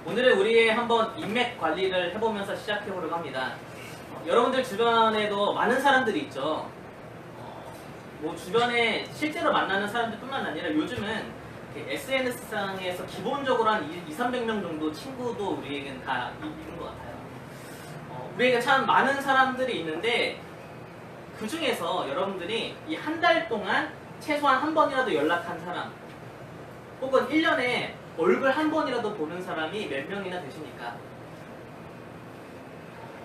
오늘은 우리 한번 인맥 관리를 해보면서 시작해보려고 합니다. 여러분들 주변에도 많은 사람들이 있죠. 뭐 주변에 실제로 만나는 사람들뿐만 아니라 요즘은 SNS상에서 기본적으로 한 200~300명 정도 친구도 우리에겐 다 있는 것 같아요. 우리에게 참 많은 사람들이 있는데 그 중에서 여러분들이 이 한 달 동안 최소한 한 번이라도 연락한 사람, 혹은 1년에 얼굴 한 번이라도 보는 사람이 몇 명이나 되십니까?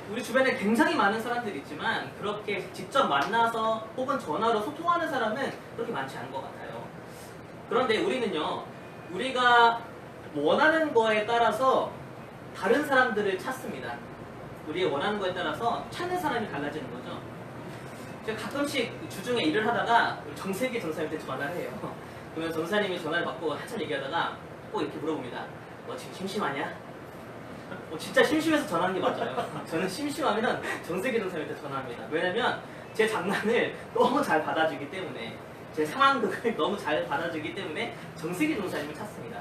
우리 주변에 굉장히 많은 사람들이 있지만 그렇게 직접 만나서 혹은 전화로 소통하는 사람은 그렇게 많지 않은 것 같아요. 그런데 우리는요, 우리가 원하는 거에 따라서 다른 사람들을 찾습니다. 우리의 원하는 거에 따라서 찾는 사람이 달라지는 거죠. 제가 가끔씩 주중에 일을 하다가 정세기 전사님한테 전화를 해요. 그러면 전사님이 전화를 받고 한참 얘기하다가 꼭 이렇게 물어봅니다. 너 지금 심심하냐? 진짜 심심해서 전화하는 게 맞아요. 저는 심심하면 정세기 전사님한테 전화합니다. 왜냐면 제 장난을 너무 잘 받아주기 때문에, 제 상황극을 너무 잘 받아주기 때문에 정세기 전사님을 찾습니다.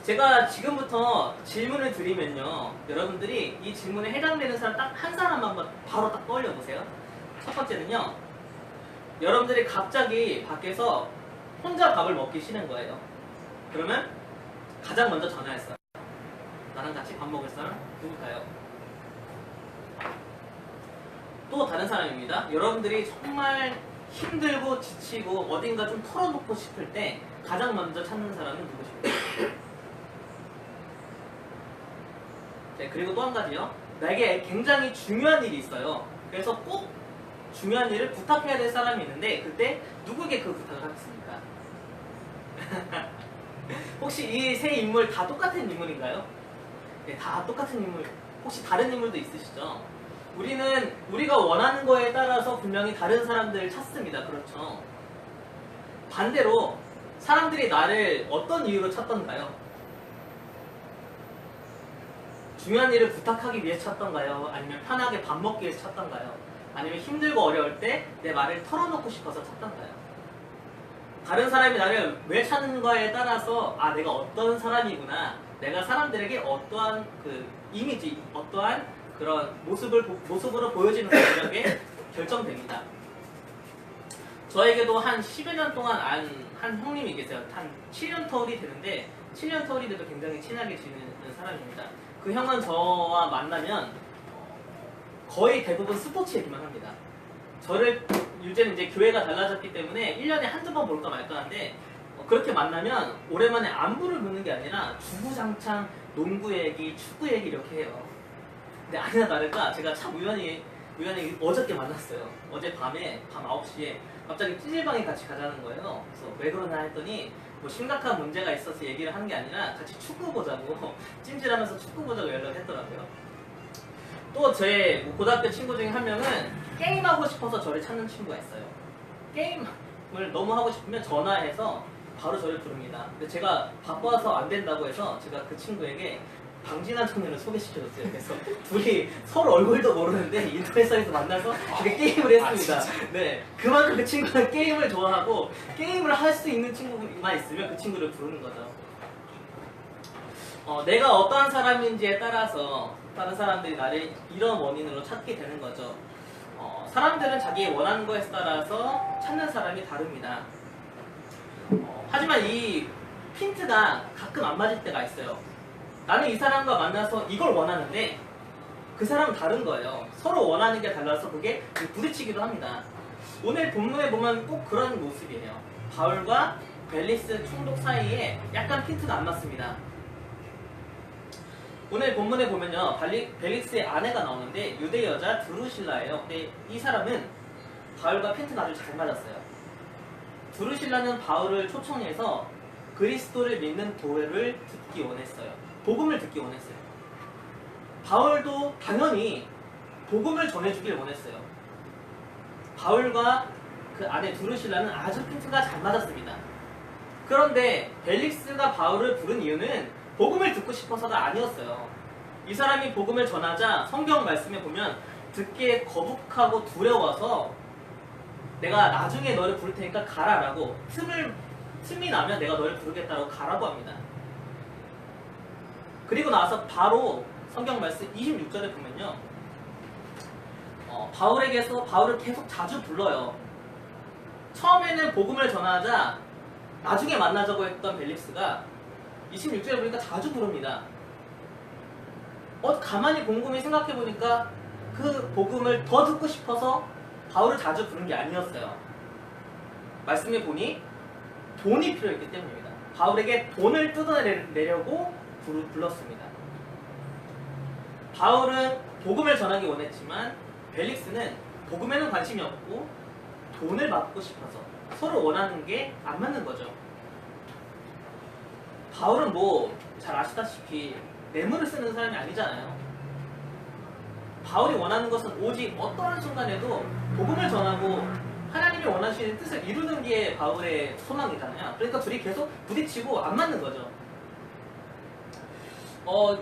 제가 지금부터 질문을 드리면요, 여러분들이 이 질문에 해당되는 사람 딱 한 사람만 바로 딱 떠올려 보세요. 첫 번째는요, 여러분들이 갑자기 밖에서 혼자 밥을 먹기 싫은 거예요. 그러면 가장 먼저 전화했어요. 나랑 같이 밥 먹을 사람 누굴까요? 또 다른 사람입니다. 여러분들이 정말 힘들고 지치고 어딘가 좀 털어놓고 싶을 때 가장 먼저 찾는 사람은 누구십니까? 네, 그리고 또 한 가지요. 나에게 굉장히 중요한 일이 있어요. 그래서 꼭 중요한 일을 부탁해야 될 사람이 있는데 그때 누구에게 그 부탁을 하겠습니까? 혹시 이 세 인물 다 똑같은 인물인가요? 네, 다 똑같은 인물. 혹시 다른 인물도 있으시죠? 우리가 원하는 거에 따라서 분명히 다른 사람들을 찾습니다. 그렇죠? 반대로 사람들이 나를 어떤 이유로 찾던가요? 중요한 일을 부탁하기 위해 찾던가요? 아니면 편하게 밥 먹기 위해 찾던가요? 아니면 힘들고 어려울 때 내 말을 털어놓고 싶어서 찾던가요? 다른 사람이 나를 왜 찾는가에 따라서 내가 어떤 사람이구나, 내가 사람들에게 어떠한 그 이미지, 어떠한 그런 모습으로 보여지는 것들에게 결정됩니다. 저에게도 한 10여 년 동안 한 형님이 계세요. 한 7년 터울이 되는데 7년 터울이 돼도 굉장히 친하게 지내는 사람입니다. 그 형은 저와 만나면 거의 대부분 스포츠 얘기만 합니다. 저를 요즘 이제 교회가 달라졌기 때문에 1년에 한두 번 볼까 말까 하는데 그렇게 만나면 오랜만에 안부를 묻는 게 아니라 주구장창 농구 얘기, 축구 얘기 이렇게 해요. 근데 아니나 다를까 제가 참 우연히 어저께 만났어요. 어제 밤에 밤 9시에 갑자기 찌질방에 같이 가자는 거예요. 그래서 왜 그러나 했더니 뭐 심각한 문제가 있어서 얘기를 하는 게 아니라 같이 축구 보자고 찜질하면서 축구 보자고 연락을 했더라고요. 또 제 고등학교 친구 중에 한 명은 게임하고 싶어서 저를 찾는 친구가 있어요. 게임을 너무 하고 싶으면 전화해서 바로 저를 부릅니다. 근데 제가 바빠서 안 된다고 해서 제가 그 친구에게 방진한 청년을 소개시켜줬어요. 그래서 둘이 서로 얼굴도 모르는데 인터넷상에서 만나서 그렇게 게임을 했습니다. 네, 그만큼 그 친구는 게임을 좋아하고 게임을 할 수 있는 친구만 있으면 그 친구를 부르는 거죠. 내가 어떠한 사람인지에 따라서 다른 사람들이 나를 이런 원인으로 찾게 되는 거죠. 사람들은 자기 원하는 거에 따라서 찾는 사람이 다릅니다. 하지만 이 핀트가 가끔 안 맞을 때가 있어요. 나는 이 사람과 만나서 이걸 원하는데 그 사람은 다른 거예요. 서로 원하는 게 달라서 그게 부딪히기도 합니다. 오늘 본문에 보면 꼭 그런 모습이에요. 바울과 벨릭스 총독 사이에 약간 핀트가 안 맞습니다. 오늘 본문에 보면요, 벨릭스의 아내가 나오는데 유대 여자 드루실라예요. 근데 이 사람은 바울과 핀트가 아주 잘 맞았어요. 드루실라는 바울을 초청해서 그리스도를 믿는 도를 듣기 원했어요. 복음을 듣기 원했어요. 바울도 당연히 복음을 전해주길 원했어요. 바울과 그 아내 드루실라는 아주 핀트가 잘 맞았습니다. 그런데 벨릭스가 바울을 부른 이유는 복음을 듣고 싶어서가 아니었어요. 이 사람이 복음을 전하자 성경 말씀에 보면 듣기에 거북하고 두려워서 내가 나중에 너를 부를 테니까 가라라고 틈이 나면 내가 너를 부르겠다고 가라고 합니다. 그리고 나서 바로 성경 말씀 26절에 보면요. 바울을 계속 자주 불러요. 처음에는 복음을 전하자 나중에 만나자고 했던 벨릭스가 26절에 보니까 자주 부릅니다. 가만히 곰곰이 생각해보니까 그 복음을 더 듣고 싶어서 바울을 자주 부른 게 아니었어요. 말씀해 보니 돈이 필요했기 때문입니다. 바울에게 돈을 뜯어내려고 불렀습니다. 바울은 복음을 전하기 원했지만 벨릭스는 복음에는 관심이 없고 돈을 받고 싶어서 서로 원하는 게 안 맞는 거죠. 바울은 잘 아시다시피 뇌물을 쓰는 사람이 아니잖아요. 바울이 원하는 것은 오직 어떠한 순간에도 복음을 전하고 하나님이 원하시는 뜻을 이루는 게 바울의 소망이잖아요. 그러니까 둘이 계속 부딪히고 안 맞는 거죠.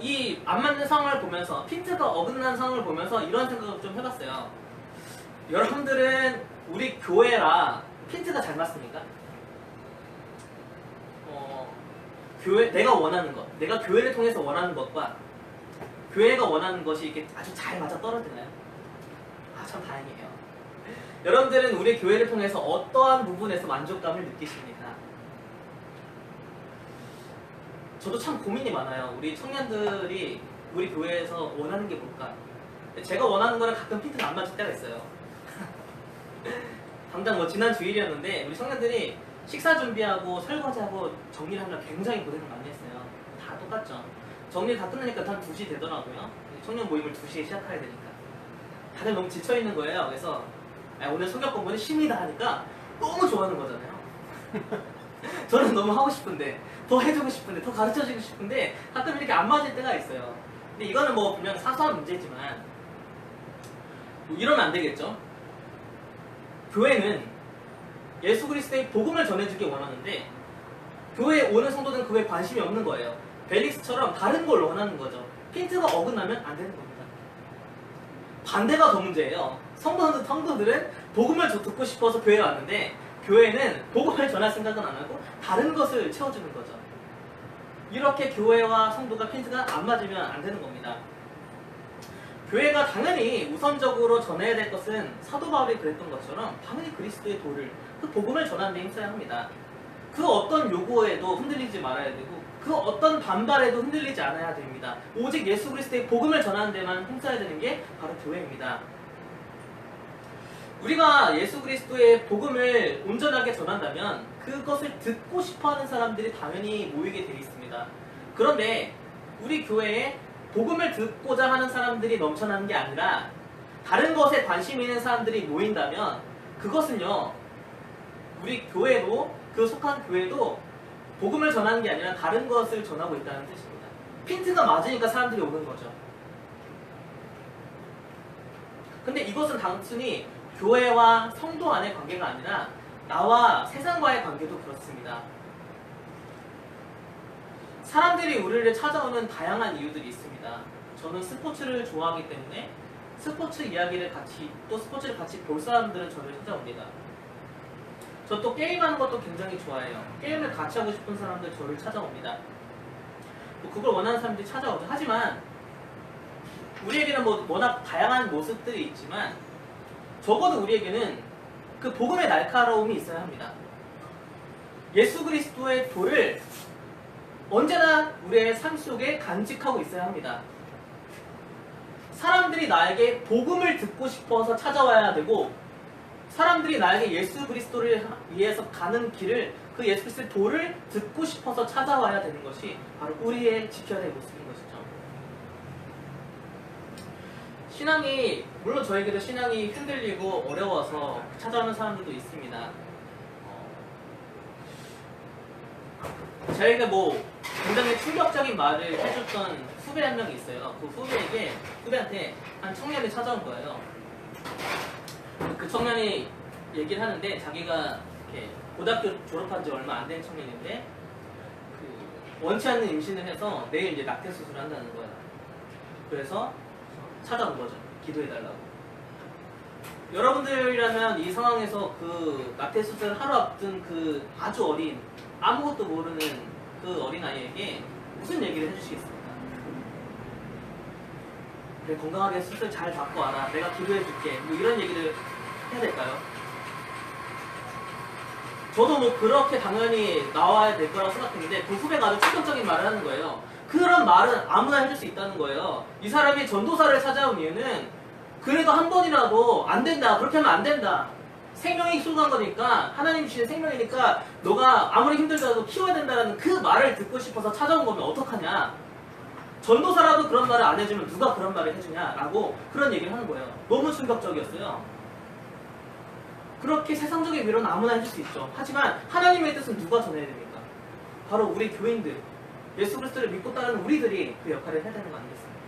이 안 맞는 상황을 보면서, 핀트가 어긋난 상황을 보면서 이런 생각을 좀 해봤어요. 여러분들은 우리 교회라 핀트가 잘 맞습니까? 내가 원하는 것, 내가 교회를 통해서 원하는 것과 교회가 원하는 것이 이렇게 아주 잘 맞아 떨어지나요? 참 다행이에요. 여러분들은 우리 교회를 통해서 어떠한 부분에서 만족감을 느끼십니까? 저도 참 고민이 많아요. 우리 청년들이 우리 교회에서 원하는 게 뭘까? 제가 원하는 거랑 가끔 핀트가 안 맞을 때가 있어요. 당장 지난 주일이었는데 우리 청년들이 식사 준비하고 설거지하고 정리를 하느라 굉장히 고생을 많이 했어요. 다 똑같죠. 정리 다 끝나니까 한 2시 되더라고요. 청년 모임을 2시에 시작해야 되니까. 다들 너무 지쳐있는 거예요. 그래서 오늘 성경 공부는 쉼이다 하니까 너무 좋아하는 거잖아요. 저는 너무 하고 싶은데, 더 해주고 싶은데, 더 가르쳐주고 싶은데 가끔 이렇게 안 맞을 때가 있어요. 근데 이거는 분명 사소한 문제지만 이러면 안 되겠죠. 교회는 예수 그리스도의 복음을 전해주기 원하는데 교회에 오는 성도들은 그거에 관심이 없는 거예요. 벨릭스처럼 다른 걸 원하는 거죠. 핀트가 어긋나면 안 되는 겁니다. 반대가 더 문제예요. 성도들은 복음을 듣고 싶어서 교회에 왔는데 교회는 복음을 전할 생각은 안 하고 다른 것을 채워주는 거죠. 이렇게 교회와 성도가 핀트가 안 맞으면 안 되는 겁니다. 교회가 당연히 우선적으로 전해야 될 것은 사도 바울이 그랬던 것처럼 당연히 그리스도의 도를, 그 복음을 전하는 데 힘써야 합니다. 그 어떤 요구에도 흔들리지 말아야 되고 그 어떤 반발에도 흔들리지 않아야 됩니다. 오직 예수 그리스도의 복음을 전하는 데만 힘써야 되는 게 바로 교회입니다. 우리가 예수 그리스도의 복음을 온전하게 전한다면 그것을 듣고 싶어하는 사람들이 당연히 모이게 되어 있습니다. 그런데 우리 교회에 복음을 듣고자 하는 사람들이 넘쳐나는 게 아니라 다른 것에 관심 있는 사람들이 모인다면 그것은요, 우리 교회도, 그 속한 교회도 복음을 전하는 게 아니라 다른 것을 전하고 있다는 뜻입니다. 핀트가 맞으니까 사람들이 오는 거죠. 근데 이것은 단순히 교회와 성도 안의 관계가 아니라 나와 세상과의 관계도 그렇습니다. 사람들이 우리를 찾아오는 다양한 이유들이 있습니다. 저는 스포츠를 좋아하기 때문에 스포츠 이야기를 또 스포츠를 같이 볼 사람들은 저를 찾아옵니다. 저 또 게임하는 것도 굉장히 좋아해요. 게임을 같이 하고 싶은 사람들 저를 찾아옵니다. 그걸 원하는 사람들이 찾아오죠. 하지만 우리에게는 워낙 다양한 모습들이 있지만 적어도 우리에게는 그 복음의 날카로움이 있어야 합니다. 예수 그리스도의 도를 언제나 우리의 삶 속에 간직하고 있어야 합니다. 사람들이 나에게 복음을 듣고 싶어서 찾아와야 되고 사람들이 나에게 예수 그리스도를 위해서 가는 길을, 그 예수 그리스도의 도를 듣고 싶어서 찾아와야 되는 것이 바로 우리의 지켜야 될 모습인 것이죠. 신앙이, 물론 저에게도 신앙이 흔들리고 어려워서 찾아오는 사람들도 있습니다. 저에게 굉장히 충격적인 말을 해줬던 후배 한 명이 있어요. 그 후배한테 한 청년이 찾아온 거예요. 그 청년이 얘기를 하는데 자기가 이렇게 고등학교 졸업한 지 얼마 안 된 청년인데 원치 않는 임신을 해서 내일 이제 낙태 수술을 한다는 거예요. 그래서 찾아온 거죠. 기도해달라고. 여러분들이라면 이 상황에서 그 낙태 수술을 하루 앞둔 그 아주 어린, 아무것도 모르는 그 어린아이에게 무슨 얘기를 해주시겠습니까? 그래, 건강하게 수술 잘 받고 와라. 내가 기도해줄게. 뭐 이런 얘기를 해야 될까요? 저도 뭐 그렇게 당연히 나와야 될 거라고 생각했는데 그 후배가 아주 충격적인 말을 하는 거예요. 그런 말은 아무나 해줄 수 있다는 거예요. 이 사람이 전도사를 찾아온 이유는 그래도 한 번이라도 안 된다. 그렇게 하면 안 된다. 생명이 소중한 거니까 하나님 주신 생명이니까 너가 아무리 힘들더라도 키워야 된다는 그 말을 듣고 싶어서 찾아온 거면 어떡하냐. 전도사라도 그런 말을 안 해주면 누가 그런 말을 해주냐라고 그런 얘기를 하는 거예요. 너무 충격적이었어요. 그렇게 세상적인 위로는 아무나 해줄 수 있죠. 하지만 하나님의 뜻은 누가 전해야 됩니까? 바로 우리 교인들, 예수 그리스도를 믿고 따르는 우리들이 그 역할을 해야 되는 거 아니겠습니까?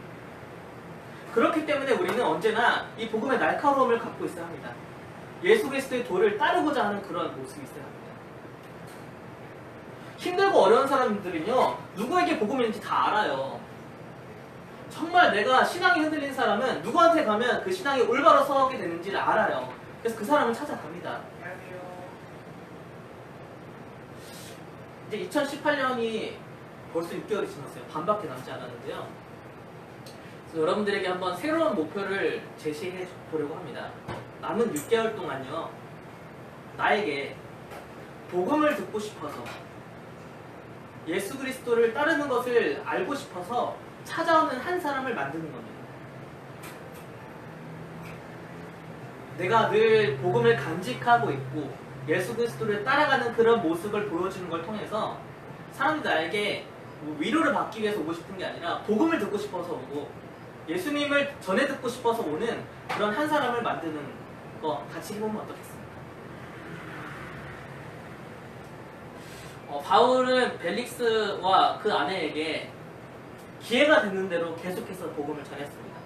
그렇기 때문에 우리는 언제나 이 복음의 날카로움을 갖고 있어야 합니다. 예수 그리스도의 도를 따르고자 하는 그런 모습이 있어야 합니다. 힘들고 어려운 사람들은요, 누구에게 복음인지 다 알아요. 정말 내가 신앙이 흔들린 사람은 누구한테 가면 그 신앙이 올바로 서게 되는지를 알아요. 그래서 그 사람을 찾아갑니다. 이제 2018년이 벌써 6개월이 지났어요. 반밖에 남지 않았는데요. 그래서 여러분들에게 한번 새로운 목표를 제시해 보려고 합니다. 남은 6개월 동안요, 나에게 복음을 듣고 싶어서 예수 그리스도를 따르는 것을 알고 싶어서 찾아오는 한 사람을 만드는 겁니다. 내가 늘 복음을 간직하고 있고 예수 그리스도를 따라가는 그런 모습을 보여주는 걸 통해서 사람들이 나에게 위로를 받기 위해서 오고 싶은 게 아니라 복음을 듣고 싶어서 오고 예수님을 전해 듣고 싶어서 오는 그런 한 사람을 만드는 거 같이 해보면 어떻겠습니까? 바울은 벨릭스와 그 아내에게 기회가 되는 대로 계속해서 복음을 전했습니다.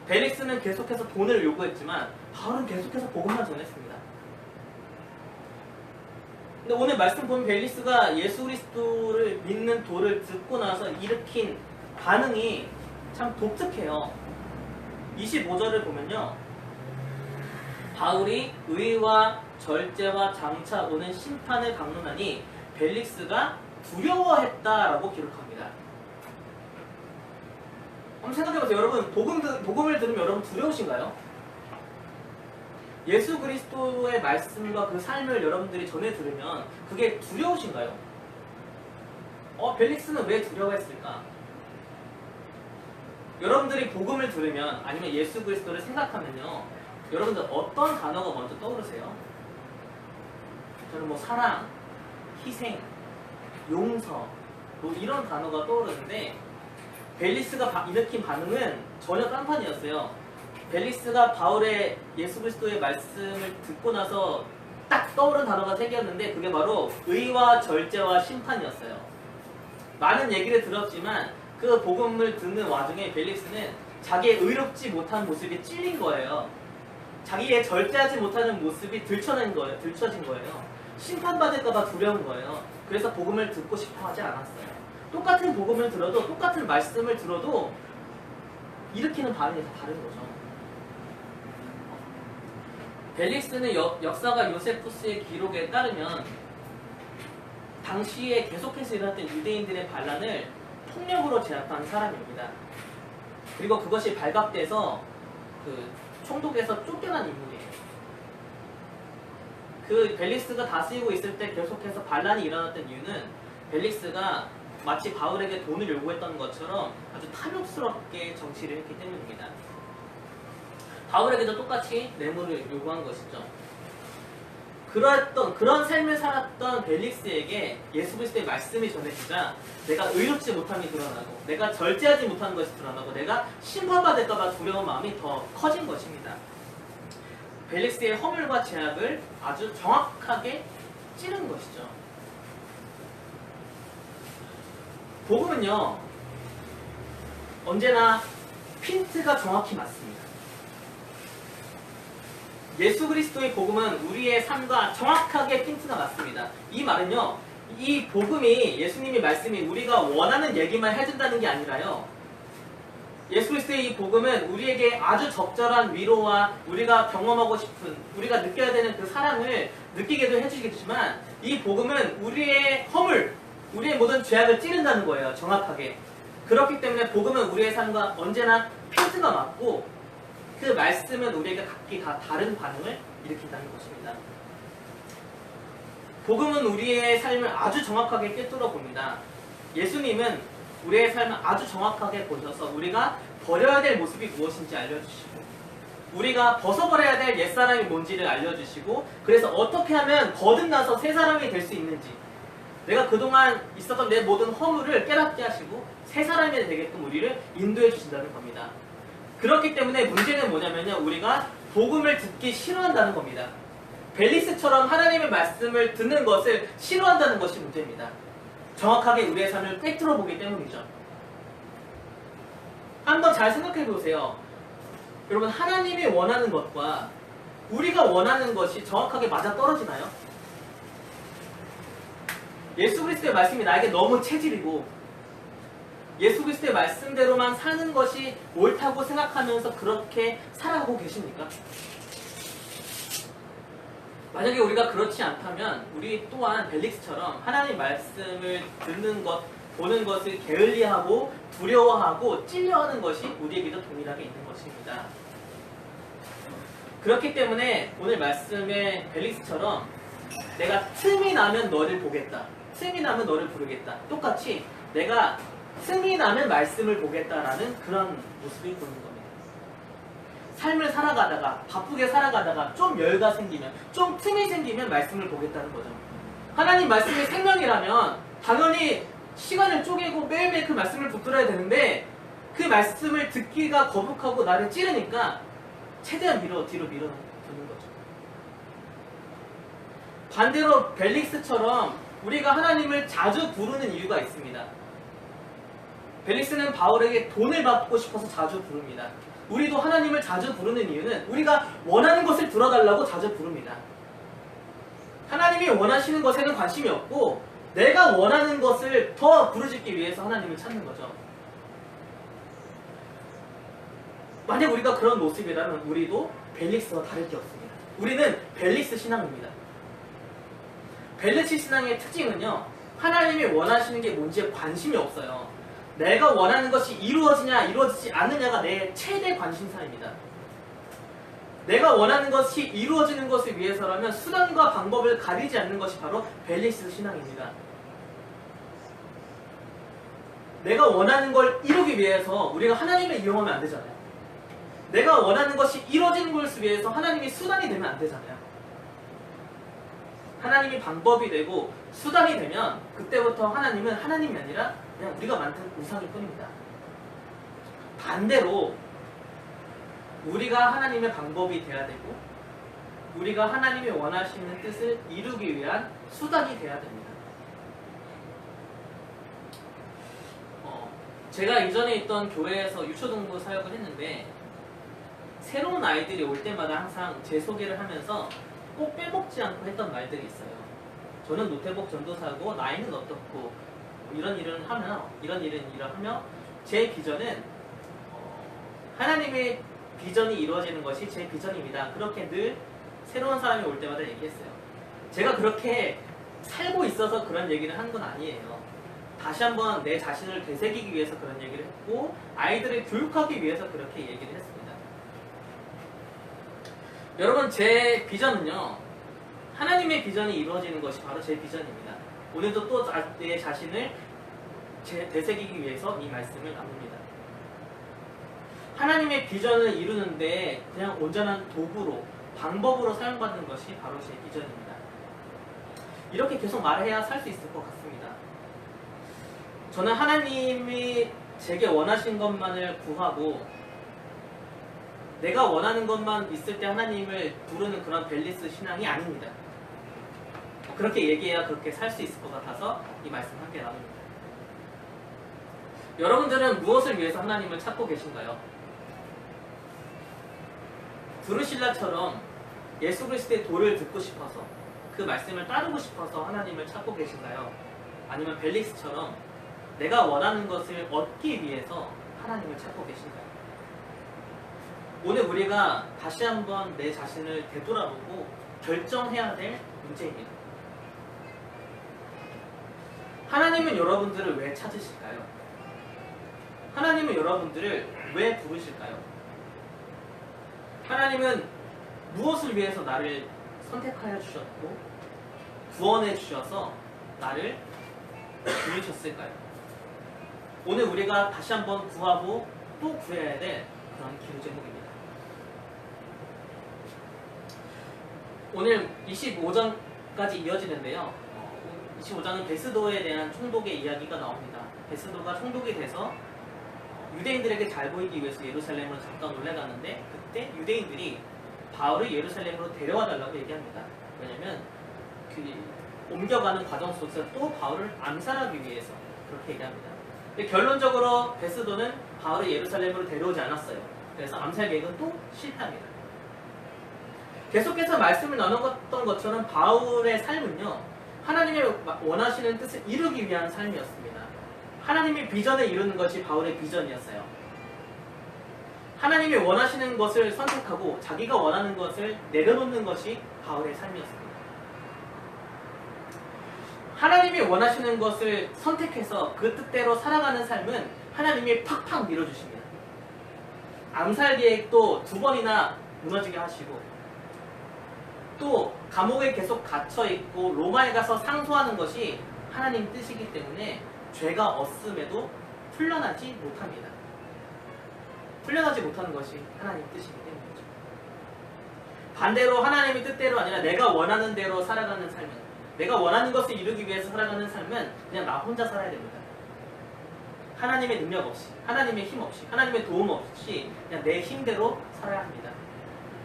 벨릭스는 계속해서 돈을 요구했지만 바울은 계속해서 복음만 전했습니다. 근데 오늘 말씀 보면 벨릭스가 예수 그리스도를 믿는 도를 듣고 나서 일으킨 반응이 참 독특해요. 25절을 보면요, 바울이 의와 절제와 장차 오는 심판을 강론하니 벨릭스가 두려워했다라고 기록합니다. 한번 생각해보세요. 여러분, 복음을 들으면 여러분 두려우신가요? 예수 그리스도의 말씀과 그 삶을 여러분들이 전해 들으면 그게 두려우신가요? 벨릭스는 왜 두려워했을까? 여러분들이 복음을 들으면 아니면 예수 그리스도를 생각하면요, 여러분들 어떤 단어가 먼저 떠오르세요? 저는 뭐 사랑, 희생, 용서 뭐 이런 단어가 떠오르는데 벨릭스가 일으킨 반응은 전혀 딴판이었어요. 벨릭스가 바울의 예수 그리스도의 말씀을 듣고 나서 딱 떠오른 단어가 세 개였는데 그게 바로 의와 절제와 심판이었어요. 많은 얘기를 들었지만 그 복음을 듣는 와중에 벨릭스는 자기의 의롭지 못한 모습이 찔린 거예요. 자기의 절제하지 못하는 모습이 들춰진 거예요. 심판받을까봐 두려운 거예요. 그래서 복음을 듣고 싶어 하지 않았어요. 똑같은 복음을 들어도, 똑같은 말씀을 들어도 일으키는 반응이 다 다른 거죠. 벨릭스는 역사가 요세푸스의 기록에 따르면 당시에 계속해서 일어났던 유대인들의 반란을 폭력으로 제압한 사람입니다. 그리고 그것이 발각돼서 그 총독에서 쫓겨난 인물이에요. 그 벨릭스가 다스리고 있을 때 계속해서 반란이 일어났던 이유는 벨릭스가 마치 바울에게 돈을 요구했던 것처럼 아주 탐욕스럽게 정치를 했기 때문입니다. 바울에게도 똑같이 뇌물을 요구한 것이죠. 그런 삶을 살았던 벨릭스에게 예수 그리스도의 말씀이 전해지자 내가 의롭지 못함이 드러나고 내가 절제하지 못하는 것이 드러나고 내가 심판받을까봐 두려운 마음이 더 커진 것입니다. 벨릭스의 허물과 제약을 아주 정확하게 찌른 것이죠. 복음은요, 언제나 핀트가 정확히 맞습니다. 예수 그리스도의 복음은 우리의 삶과 정확하게 핀트가 맞습니다. 이 말은요, 이 복음이, 예수님의 말씀이 우리가 원하는 얘기만 해준다는 게 아니라요, 예수 그리스도의 이 복음은 우리에게 아주 적절한 위로와 우리가 경험하고 싶은, 우리가 느껴야 되는 그 사랑을 느끼게도 해주겠지만 이 복음은 우리의 허물, 우리의 모든 죄악을 찌른다는 거예요. 정확하게. 그렇기 때문에 복음은 우리의 삶과 언제나 필드가 맞고 그 말씀은 우리에게 각기 다 다른 반응을 일으킨다는 것입니다. 복음은 우리의 삶을 아주 정확하게 꿰뚫어 봅니다. 예수님은 우리의 삶을 아주 정확하게 보셔서 우리가 버려야 될 모습이 무엇인지 알려주시고 우리가 벗어버려야 될 옛사람이 뭔지를 알려주시고 그래서 어떻게 하면 거듭나서 새 사람이 될 수 있는지 내가 그동안 있었던 내 모든 허물을 깨닫게 하시고 새 사람이 되게끔 우리를 인도해 주신다는 겁니다. 그렇기 때문에 문제는 뭐냐면요. 우리가 복음을 듣기 싫어한다는 겁니다. 벨리스처럼 하나님의 말씀을 듣는 것을 싫어한다는 것이 문제입니다. 정확하게 우리의 삶을 꿰뚫어 보기 때문이죠. 한번 잘 생각해 보세요. 여러분, 하나님이 원하는 것과 우리가 원하는 것이 정확하게 맞아 떨어지나요? 예수 그리스도의 말씀이 나에게 너무 체질이고 예수 그리스도의 말씀대로만 사는 것이 옳다고 생각하면서 그렇게 살아가고 계십니까? 만약에 우리가 그렇지 않다면 우리 또한 벨릭스처럼 하나님 말씀을 듣는 것, 보는 것을 게을리하고 두려워하고 찔려하는 것이 우리에게도 동일하게 있는 것입니다. 그렇기 때문에 오늘 말씀의 벨릭스처럼 내가 틈이 나면 너를 보겠다. 틈이 나면 너를 부르겠다. 똑같이 내가 틈이 나면 말씀을 보겠다라는 그런 모습이 보이는 겁니다. 삶을 살아가다가 바쁘게 살아가다가 좀 여유가 생기면 좀 틈이 생기면 말씀을 보겠다는 거죠. 하나님 말씀이 생명이라면 당연히 시간을 쪼개고 매일매일 그 말씀을 붙들어야 되는데 그 말씀을 듣기가 거북하고 나를 찌르니까 최대한 뒤로 밀어두는 거죠. 반대로 벨릭스처럼 우리가 하나님을 자주 부르는 이유가 있습니다. 벨릭스는 바울에게 돈을 받고 싶어서 자주 부릅니다. 우리도 하나님을 자주 부르는 이유는 우리가 원하는 것을 들어달라고 자주 부릅니다. 하나님이 원하시는 것에는 관심이 없고 내가 원하는 것을 더 부르짖기 위해서 하나님을 찾는 거죠. 만약 우리가 그런 모습이라면 우리도 벨릭스와 다를 게 없습니다. 우리는 벨릭스 신앙입니다. 벨릭스 신앙의 특징은요, 하나님이 원하시는 게 뭔지에 관심이 없어요. 내가 원하는 것이 이루어지냐 이루어지지 않느냐가 내 최대 관심사입니다. 내가 원하는 것이 이루어지는 것을 위해서라면 수단과 방법을 가리지 않는 것이 바로 벨릭스 신앙입니다. 내가 원하는 걸 이루기 위해서 우리가 하나님을 이용하면 안 되잖아요. 내가 원하는 것이 이루어지는 것을 위해서 하나님이 수단이 되면 안 되잖아요. 하나님이 방법이 되고 수단이 되면 그때부터 하나님은 하나님이 아니라 그냥 우리가 만든 우상일 뿐입니다. 반대로 우리가 하나님의 방법이 돼야 되고 우리가 하나님이 원하시는 뜻을 이루기 위한 수단이 돼야 됩니다. 제가 이전에 있던 교회에서 유초동부 사역을 했는데 새로운 아이들이 올 때마다 항상 제 소개를 하면서 꼭 빼먹지 않고 했던 말들이 있어요. 저는 노태복 전도사고 나이는 어떻고 이런 일을 하며 이런 일을 하며 제 비전은 하나님의 비전이 이루어지는 것이 제 비전입니다. 그렇게 늘 새로운 사람이 올 때마다 얘기했어요. 제가 그렇게 살고 있어서 그런 얘기를 한 건 아니에요. 다시 한번 내 자신을 되새기기 위해서 그런 얘기를 했고 아이들을 교육하기 위해서 그렇게 얘기를 했습니다. 여러분, 제 비전은요, 하나님의 비전이 이루어지는 것이 바로 제 비전입니다. 오늘도 또 내 자신을 되새기기 위해서 이 말씀을 나눕니다. 하나님의 비전을 이루는데 그냥 온전한 도구로, 방법으로 사용받는 것이 바로 제 비전입니다. 이렇게 계속 말해야 살 수 있을 것 같습니다. 저는 하나님이 제게 원하신 것만을 구하고 내가 원하는 것만 있을 때 하나님을 부르는 그런 벨리스 신앙이 아닙니다. 그렇게 얘기해야 그렇게 살 수 있을 것 같아서 이 말씀 함께 나눕니다. 여러분들은 무엇을 위해서 하나님을 찾고 계신가요? 드루실라처럼 예수 그리스도의 도를 듣고 싶어서 그 말씀을 따르고 싶어서 하나님을 찾고 계신가요? 아니면 벨릭스처럼 내가 원하는 것을 얻기 위해서 하나님을 찾고 계신가요? 오늘 우리가 다시 한번 내 자신을 되돌아보고 결정해야 될 문제입니다. 하나님은 여러분들을 왜 찾으실까요? 하나님은 여러분들을 왜 부르실까요? 하나님은 무엇을 위해서 나를 선택하여 주셨고 구원해 주셔서 나를 부르셨을까요? 오늘 우리가 다시 한번 구하고 또 구해야 될 그런 기도 제목입니다. 오늘 25장까지 이어지는데요. 25장은 베스도에 대한 총독의 이야기가 나옵니다. 베스도가 총독이 돼서 유대인들에게 잘 보이기 위해서 예루살렘으로 잠깐 올라갔는데 그때 유대인들이 바울을 예루살렘으로 데려와 달라고 얘기합니다. 왜냐면 그 옮겨가는 과정 속에서 또 바울을 암살하기 위해서 그렇게 얘기합니다. 근데 결론적으로 베스도는 바울을 예루살렘으로 데려오지 않았어요. 그래서 암살 계획은 또 실패합니다. 계속해서 말씀을 나눴던 것처럼 바울의 삶은요, 하나님의 원하시는 뜻을 이루기 위한 삶이었습니다. 하나님의 비전을 이루는 것이 바울의 비전이었어요. 하나님이 원하시는 것을 선택하고 자기가 원하는 것을 내려놓는 것이 바울의 삶이었습니다. 하나님이 원하시는 것을 선택해서 그 뜻대로 살아가는 삶은 하나님이 팍팍 밀어주십니다. 암살 계획도 2번이나 무너지게 하시고 또 감옥에 계속 갇혀있고 로마에 가서 상소하는 것이 하나님 뜻이기 때문에 죄가 없음에도 풀려나지 못합니다. 풀려나지 못하는 것이 하나님 뜻이기 때문이죠. 반대로 하나님의 뜻대로 아니라 내가 원하는 대로 살아가는 삶은, 내가 원하는 것을 이루기 위해서 살아가는 삶은 그냥 나 혼자 살아야 됩니다. 하나님의 능력 없이, 하나님의 힘 없이, 하나님의 도움 없이 그냥 내 힘대로 살아야 합니다.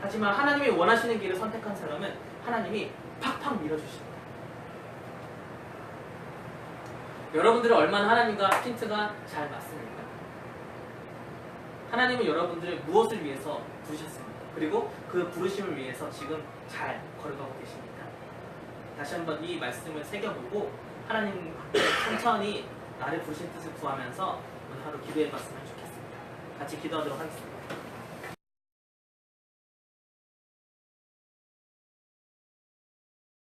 하지만 하나님이 원하시는 길을 선택한 사람은 하나님이 팍팍 밀어주십니다. 여러분들은 얼마나 하나님과 핀트가 잘 맞습니까? 하나님은 여러분들을 무엇을 위해서 부르셨습니까? 그리고 그 부르심을 위해서 지금 잘 걸어가고 계십니까? 다시 한번 이 말씀을 새겨보고 하나님 천천히 나를 부르신 뜻을 구하면서 오늘 하루 기도해봤으면 좋겠습니다. 같이 기도하도록 하겠습니다.